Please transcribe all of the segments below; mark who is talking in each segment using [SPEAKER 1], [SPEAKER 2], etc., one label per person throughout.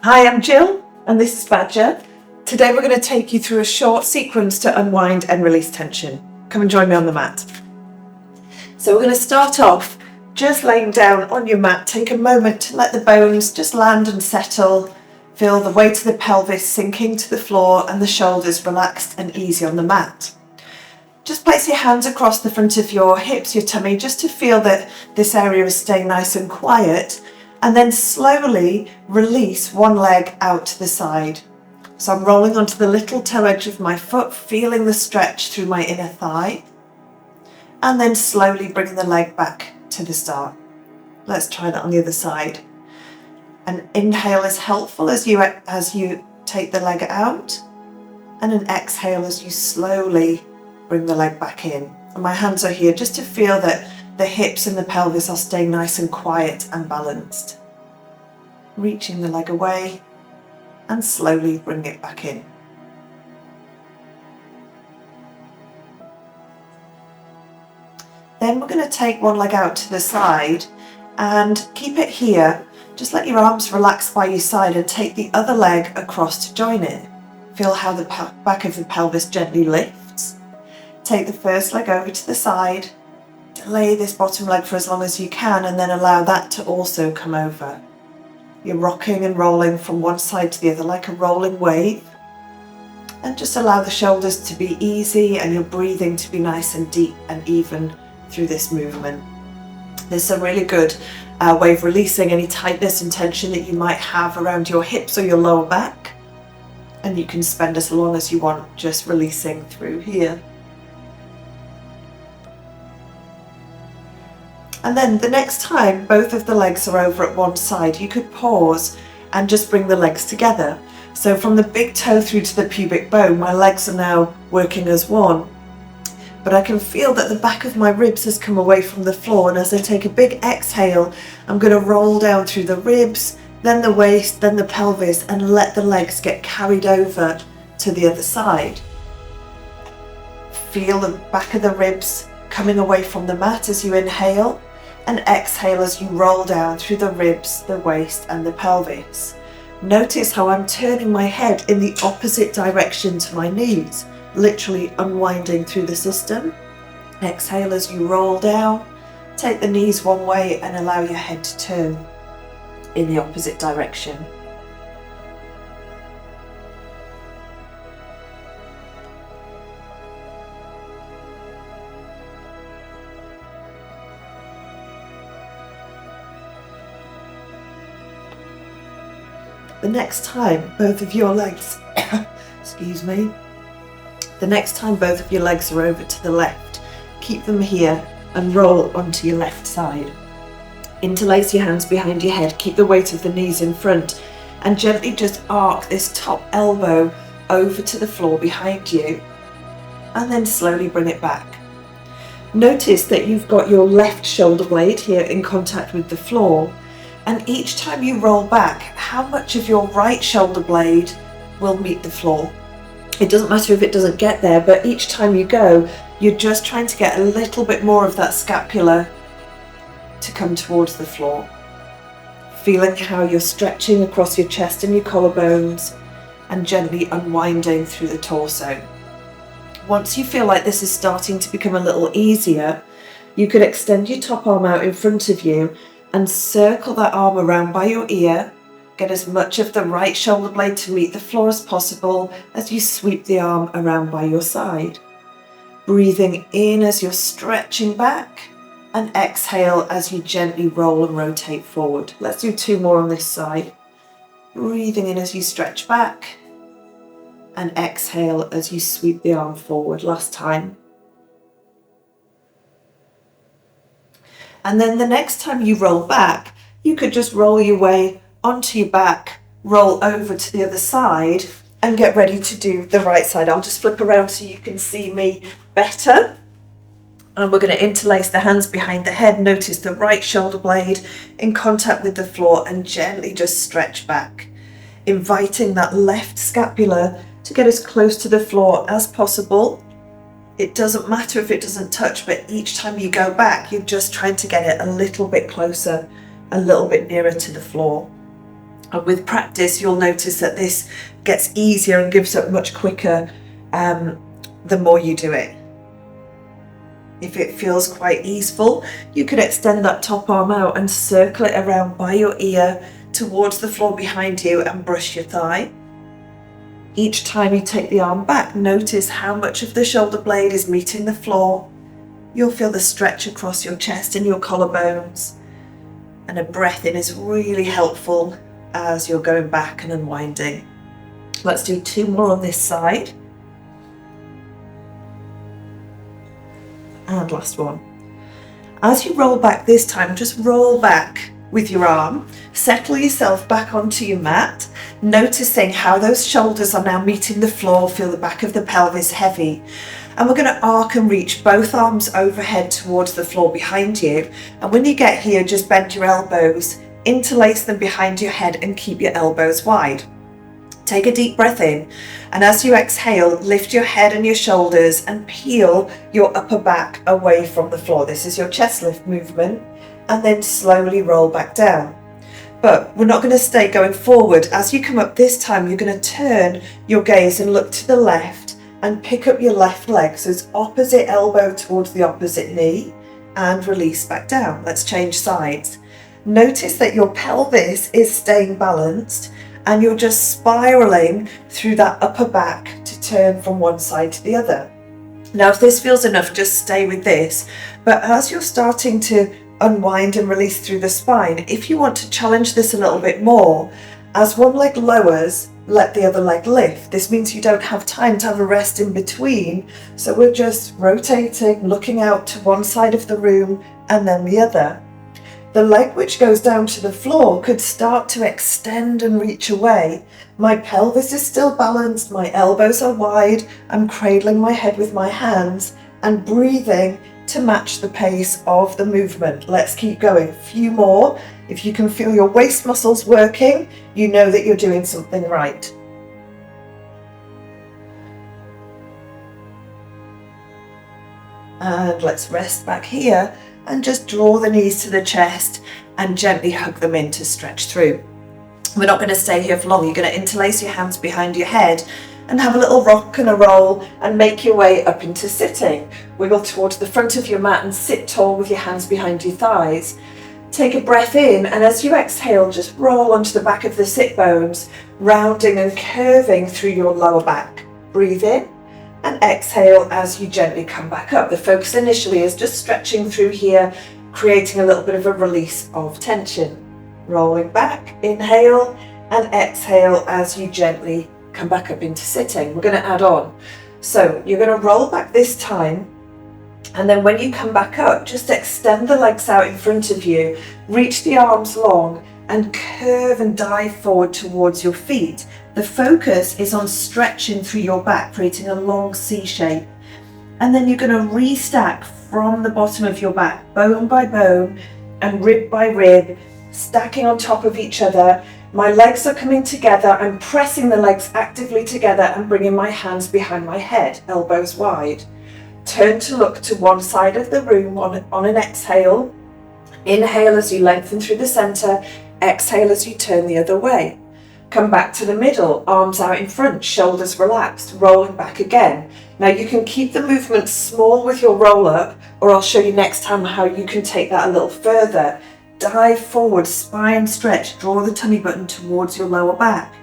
[SPEAKER 1] Hi, I'm Jill and this is Badger. Today we're going to take you through a short sequence to unwind and release tension. Come and join me on the mat. So we're going to start off just laying down on your mat. Take a moment to let the bones just land and settle. Feel the weight of the pelvis sinking to the floor and the shoulders relaxed and easy on the mat. Just place your hands across the front of your hips, your tummy, just to feel that this area is staying nice and quiet. And then slowly release one leg out to the side. So I'm rolling onto the little toe edge of my foot, feeling the stretch through my inner thigh. And then slowly bring the leg back to the start. Let's try that on the other side. An inhale is helpful as you take the leg out. And an exhale as you slowly bring the leg back in. And my hands are here just to feel that the hips and the pelvis are staying nice and quiet and balanced. Reaching the leg away and slowly bring it back in. Then we're going to take one leg out to the side and keep it here. Just let your arms relax by your side and take the other leg across to join it. Feel how the back of the pelvis gently lifts. Take the first leg over to the side. Delay this bottom leg for as long as you can and then allow that to also come over. You're rocking and rolling from one side to the other like a rolling wave. And just allow the shoulders to be easy and your breathing to be nice and deep and even through this movement. This is a really good way of releasing any tightness and tension that you might have around your hips or your lower back. And you can spend as long as you want just releasing through here. And then the next time both of the legs are over at one side, you could pause and just bring the legs together. So from the big toe through to the pubic bone, my legs are now working as one. But I can feel that the back of my ribs has come away from the floor, and as I take a big exhale, I'm going to roll down through the ribs, then the waist, then the pelvis, and let the legs get carried over to the other side. Feel the back of the ribs coming away from the mat as you inhale. And exhale as you roll down through the ribs, the waist and the pelvis. Notice how I'm turning my head in the opposite direction to my knees, literally unwinding through the system. Exhale as you roll down, take the knees one way and allow your head to turn in the opposite direction. The next time both of your legs, the next time both of your legs are over to the left, keep them here and roll onto your left side. Interlace your hands behind your head, keep the weight of the knees in front and gently just arc this top elbow over to the floor behind you and then slowly bring it back. Notice that you've got your left shoulder blade here in contact with the floor. And each time you roll back, how much of your right shoulder blade will meet the floor? It doesn't matter if it doesn't get there, but each time you go, you're just trying to get a little bit more of that scapula to come towards the floor. Feeling how you're stretching across your chest and your collarbones and gently unwinding through the torso. Once you feel like this is starting to become a little easier, you could extend your top arm out in front of you and circle that arm around by your ear. Get as much of the right shoulder blade to meet the floor as possible as you sweep the arm around by your side. Breathing in as you're stretching back and exhale as you gently roll and rotate forward. Let's do two more on this side. Breathing in as you stretch back and exhale as you sweep the arm forward. Last time. And then the next time you roll back, you could just roll your way onto your back, roll over to the other side and get ready to do the right side. I'll just flip around so you can see me better. And we're going to interlace the hands behind the head. Notice the right shoulder blade in contact with the floor and gently just stretch back, inviting that left scapula to get as close to the floor as possible. It doesn't matter if it doesn't touch, but each time you go back, you're just trying to get it a little bit closer, a little bit nearer to the floor. And with practice, you'll notice that this gets easier and gives up much quicker the more you do it. If it feels quite easeful, you could extend that top arm out and circle it around by your ear towards the floor behind you and brush your thigh. Each time you take the arm back, notice how much of the shoulder blade is meeting the floor. You'll feel the stretch across your chest and your collarbones. And a breath in is really helpful as you're going back and unwinding. Let's do 2 more on this side. And last one. As you roll back this time, just roll back with your arm, settle yourself back onto your mat, noticing how those shoulders are now meeting the floor, feel the back of the pelvis heavy. And we're going to arc and reach both arms overhead towards the floor behind you. And when you get here, just bend your elbows, interlace them behind your head and keep your elbows wide. Take a deep breath in, and as you exhale, lift your head and your shoulders and peel your upper back away from the floor. This is your chest lift movement, and then slowly roll back down. But we're not going to stay going forward. As you come up this time, you're going to turn your gaze and look to the left and pick up your left leg. So it's opposite elbow towards the opposite knee and release back down. Let's change sides. Notice that your pelvis is staying balanced and you're just spiraling through that upper back to turn from one side to the other. Now, if this feels enough, just stay with this. But as you're starting to unwind and release through the spine, if you want to challenge this a little bit more, as one leg lowers, let the other leg lift. This means you don't have time to have a rest in between. So we're just rotating, looking out to one side of the room and then the other. The leg which goes down to the floor could start to extend and reach away. My pelvis is still balanced, my elbows are wide, I'm cradling my head with my hands and breathing to match the pace of the movement. Let's keep going. A few more. If you can feel your waist muscles working, you know that you're doing something right. And let's rest back here and just draw the knees to the chest and gently hug them in to stretch through. We're not going to stay here for long. You're going to interlace your hands behind your head and have a little rock and a roll and make your way up into sitting. Wiggle towards the front of your mat and sit tall with your hands behind your thighs. Take a breath in, and as you exhale, just roll onto the back of the sit bones, rounding and curving through your lower back. Breathe in and exhale as you gently come back up. The focus initially is just stretching through here, creating a little bit of a release of tension. Rolling back, inhale and exhale as you gently come back up into sitting. We're going to add on. So you're going to roll back this time, and then when you come back up, just extend the legs out in front of you, reach the arms long and curve and dive forward towards your feet. The focus is on stretching through your back, creating a long C shape. And then you're going to restack from the bottom of your back, bone by bone and rib by rib, stacking on top of each other. My legs are coming together. I'm pressing the legs actively together and bringing my hands behind my head, elbows wide. Turn to look to one side of the room on an exhale. Inhale as you lengthen through the center. Exhale as you turn the other way. Come back to the middle, arms out in front, shoulders relaxed, rolling back again. Now you can keep the movement small with your roll up, or I'll show you next time how you can take that a little further. Dive forward, spine stretch, draw the tummy button towards your lower back.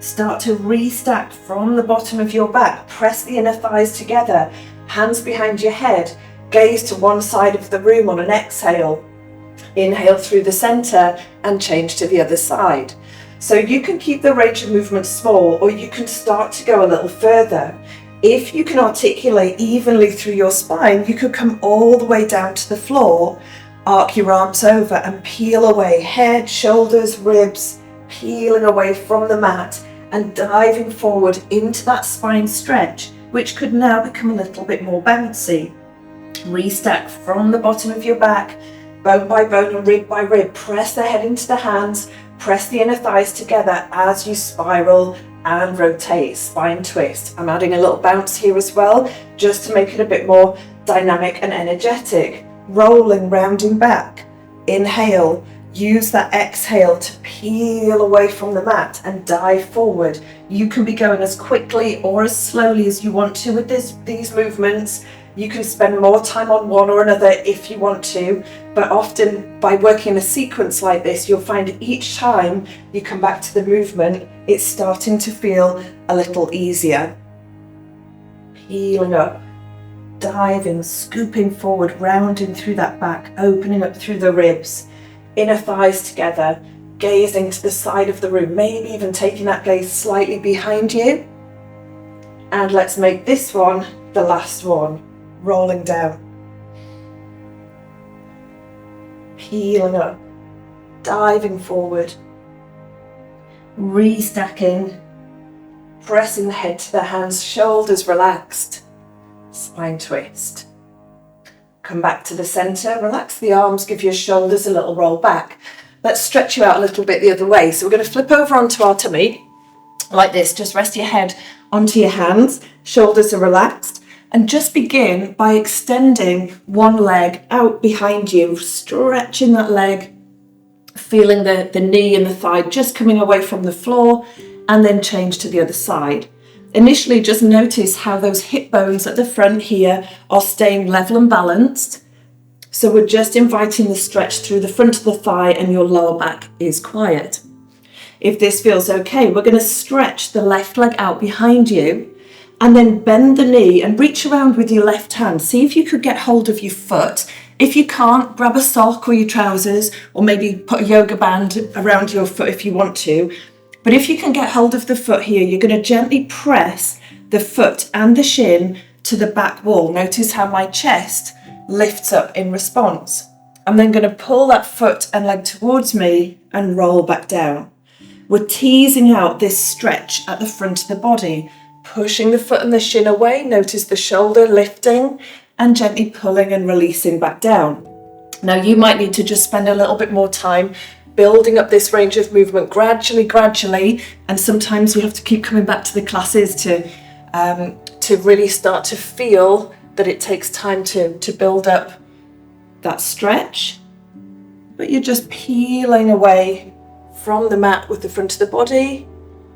[SPEAKER 1] Start to restack from the bottom of your back, press the inner thighs together, hands behind your head, gaze to one side of the room on an exhale. Inhale through the center and change to the other side. So you can keep the range of movement small, or you can start to go a little further. If you can articulate evenly through your spine, you could come all the way down to the floor, arc your arms over and peel away, head, shoulders, ribs, peeling away from the mat and diving forward into that spine stretch, which could now become a little bit more bouncy. Restack from the bottom of your back, bone by bone and rib by rib. Press the head into the hands, press the inner thighs together as you spiral and rotate, spine twist. I'm adding a little bounce here as well, just to make it a bit more dynamic and energetic. Rolling, rounding back. Inhale, Use that exhale to peel away from the mat and dive forward. You can be going as quickly or as slowly as you want to with these movements. You can spend more time on one or another if you want to, but often by working in a sequence like this, you'll find each time you come back to the movement, it's starting to feel a little easier. Peeling up, diving, scooping forward, rounding through that back, opening up through the ribs, inner thighs together, gazing to the side of the room, maybe even taking that gaze slightly behind you. And let's make this one the last one. Rolling down, peeling up, diving forward, restacking, pressing the head to the hands, shoulders relaxed, spine twist. Come back to the center, relax the arms, give your shoulders a little roll back. Let's stretch you out a little bit the other way. So we're going to flip over onto our tummy like this. Just rest your head onto your hands, shoulders are relaxed. And just begin by extending one leg out behind you, stretching that leg, feeling the knee and the thigh just coming away from the floor, and then change to the other side. Initially, just notice how those hip bones at the front here are staying level and balanced. So we're just inviting the stretch through the front of the thigh and your lower back is quiet. If this feels okay, we're going to stretch the left leg out behind you, and then bend the knee and reach around with your left hand. See if you could get hold of your foot. If you can't, grab a sock or your trousers, or maybe put a yoga band around your foot if you want to. But if you can get hold of the foot here, you're going to gently press the foot and the shin to the back wall. Notice how my chest lifts up in response. I'm then going to pull that foot and leg towards me and roll back down. We're teasing out this stretch at the front of the body. Pushing the foot and the shin away, notice the shoulder lifting and gently pulling and releasing back down. Now you might need to just spend a little bit more time building up this range of movement gradually, and sometimes we have to keep coming back to the classes to really start to feel that it takes time to build up that stretch. But you're just peeling away from the mat with the front of the body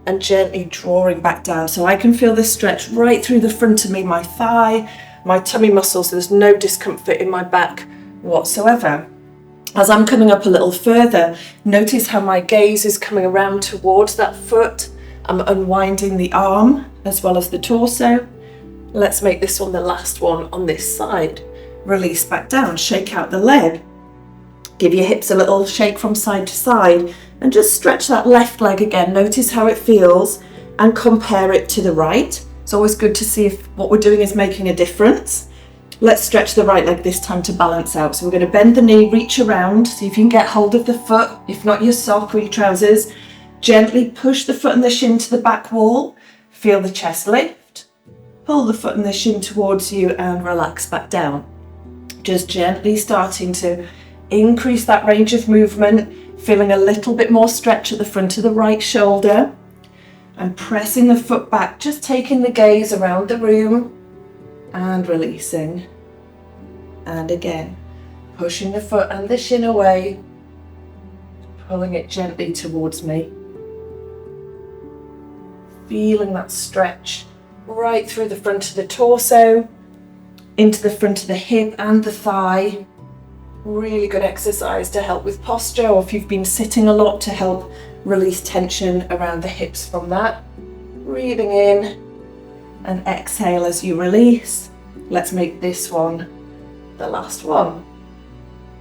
[SPEAKER 1] and gently drawing back down. So I can feel this stretch right through the front of me, my thigh, my tummy muscles. There's no discomfort in my back whatsoever. As I'm coming up a little further, notice how my gaze is coming around towards that foot. I'm unwinding the arm as well as the torso. Let's make this one the last one on this side. Release back down, shake out the leg. Give your hips a little shake from side to side and just stretch that left leg again. Notice how it feels and compare it to the right. It's always good to see if what we're doing is making a difference. Let's stretch the right leg this time to balance out. So we're going to bend the knee, reach around, see if you can get hold of the foot, if not your sock or your trousers. Gently push the foot and the shin to the back wall. Feel the chest lift. Pull the foot and the shin towards you and relax back down. Just gently starting to increase that range of movement, feeling a little bit more stretch at the front of the right shoulder and pressing the foot back, just taking the gaze around the room and releasing. And again, pushing the foot and the shin away, pulling it gently towards me. Feeling that stretch right through the front of the torso, into the front of the hip and the thigh. Really good exercise to help with posture, or if you've been sitting a lot, to help release tension around the hips from that. Breathing in and exhale as you release. Let's make this one the last one.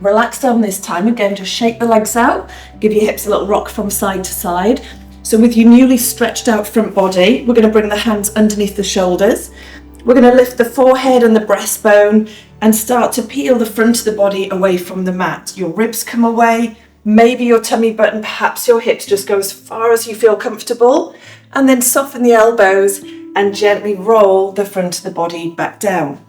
[SPEAKER 1] Relax down this time. Again, just shake the legs out. Give your hips a little rock from side to side. So with your newly stretched out front body, we're going to bring the hands underneath the shoulders. We're going to lift the forehead and the breastbone and start to peel the front of the body away from the mat. Your ribs come away, maybe your tummy button, perhaps your hips just go as far as you feel comfortable, and then soften the elbows and gently roll the front of the body back down.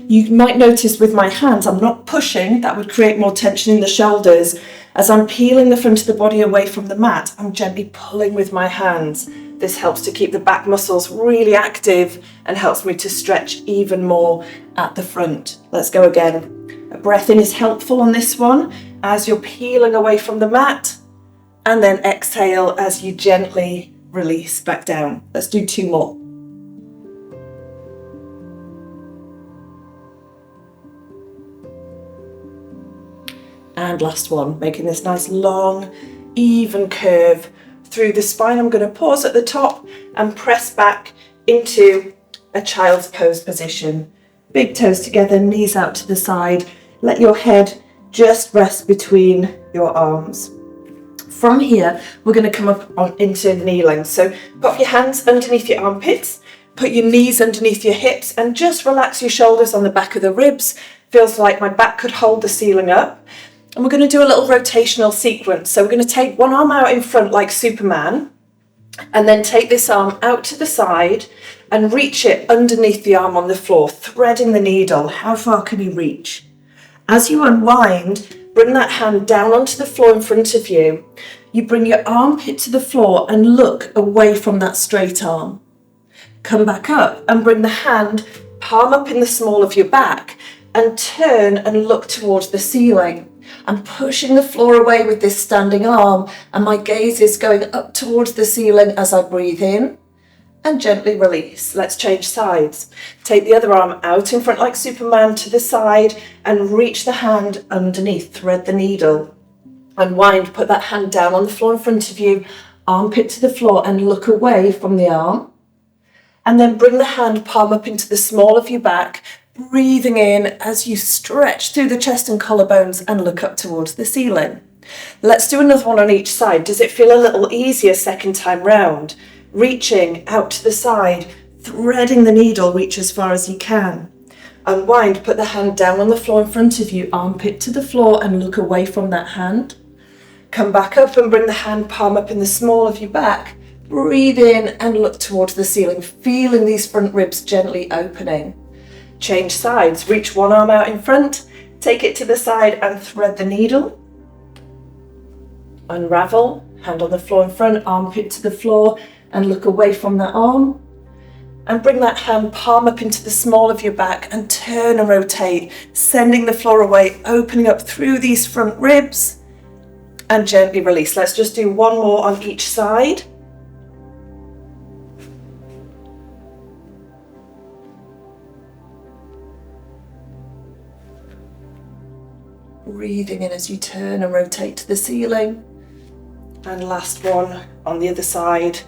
[SPEAKER 1] You might notice with my hands, I'm not pushing, that would create more tension in the shoulders. As I'm peeling the front of the body away from the mat, I'm gently pulling with my hands. This helps to keep the back muscles really active and helps me to stretch even more at the front. Let's go again. A breath in is helpful on this one, as you're peeling away from the mat, and then exhale as you gently release back down. Let's do 2 more. And last one, making this nice long, even curve through the spine. I'm going to pause at the top and press back into a child's pose position. Big toes together, knees out to the side. Let your head just rest between your arms. From here, we're going to come up into kneeling. So put your hands underneath your armpits, put your knees underneath your hips, and just relax your shoulders on the back of the ribs. Feels like my back could hold the ceiling up. And we're going to do a little rotational sequence. So we're going to take one arm out in front like Superman, and then take this arm out to the side and reach it underneath the arm on the floor, threading the needle. How far can you reach? As you unwind, bring that hand down onto the floor in front of you. You bring your armpit to the floor and look away from that straight arm. Come back up and bring the hand palm up in the small of your back and turn and look towards the ceiling. I'm pushing the floor away with this standing arm, and my gaze is going up towards the ceiling as I breathe in and gently release. Let's change sides. Take the other arm out in front like Superman to the side and reach the hand underneath, thread the needle. Unwind, put that hand down on the floor in front of you, armpit to the floor and look away from the arm. And then bring the hand palm up into the small of your back, breathing in as you stretch through the chest and collarbones and look up towards the ceiling. Let's do another one on each side. Does it feel a little easier second time round? Reaching out to the side, threading the needle, reach as far as you can. Unwind, put the hand down on the floor in front of you, armpit to the floor and look away from that hand. Come back up and bring the hand palm up in the small of your back. Breathe in and look towards the ceiling, feeling these front ribs gently opening. Change sides, reach one arm out in front, take it to the side and thread the needle. Unravel, hand on the floor in front, armpit to the floor and look away from that arm. And bring that hand palm up into the small of your back and turn and rotate, sending the floor away, opening up through these front ribs and gently release. Let's just do 1 more on each side. Breathing in as you turn and rotate to the ceiling. And last one on the other side.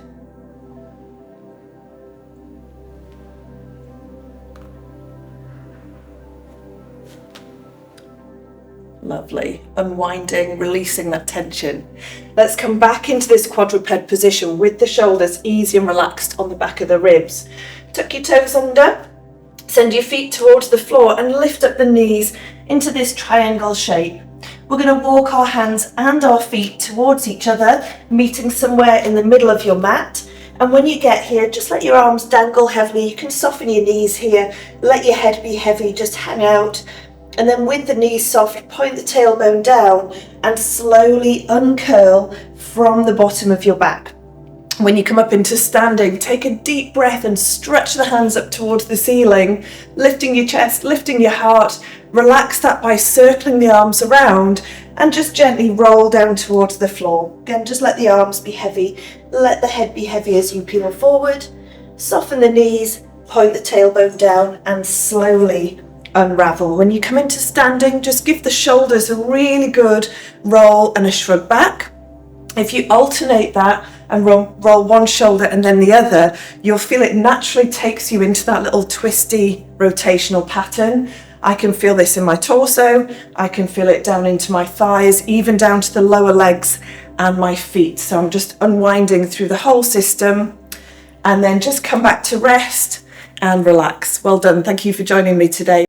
[SPEAKER 1] Lovely. Unwinding, releasing that tension. Let's come back into this quadruped position with the shoulders easy and relaxed on the back of the ribs. Tuck your toes under. Send your feet towards the floor and lift up the knees into this triangle shape. We're going to walk our hands and our feet towards each other, meeting somewhere in the middle of your mat. And when you get here, just let your arms dangle heavily. You can soften your knees here, let your head be heavy, just hang out. And then with the knees soft, point the tailbone down and slowly uncurl from the bottom of your back. When you come up into standing, take a deep breath and stretch the hands up towards the ceiling, lifting your chest, lifting your heart. Relax that by circling the arms around and just gently roll down towards the floor. Again, just let the arms be heavy, let the head be heavy as you peel forward. Soften the knees, point the tailbone down and slowly unravel. When you come into standing, just give the shoulders a really good roll and a shrug back. If you alternate that and roll one shoulder and then the other, you'll feel it naturally takes you into that little twisty rotational pattern. I can feel this in my torso, I can feel it down into my thighs, even down to the lower legs and my feet. So I'm just unwinding through the whole system and then just come back to rest and relax. Well done. Thank you for joining me today.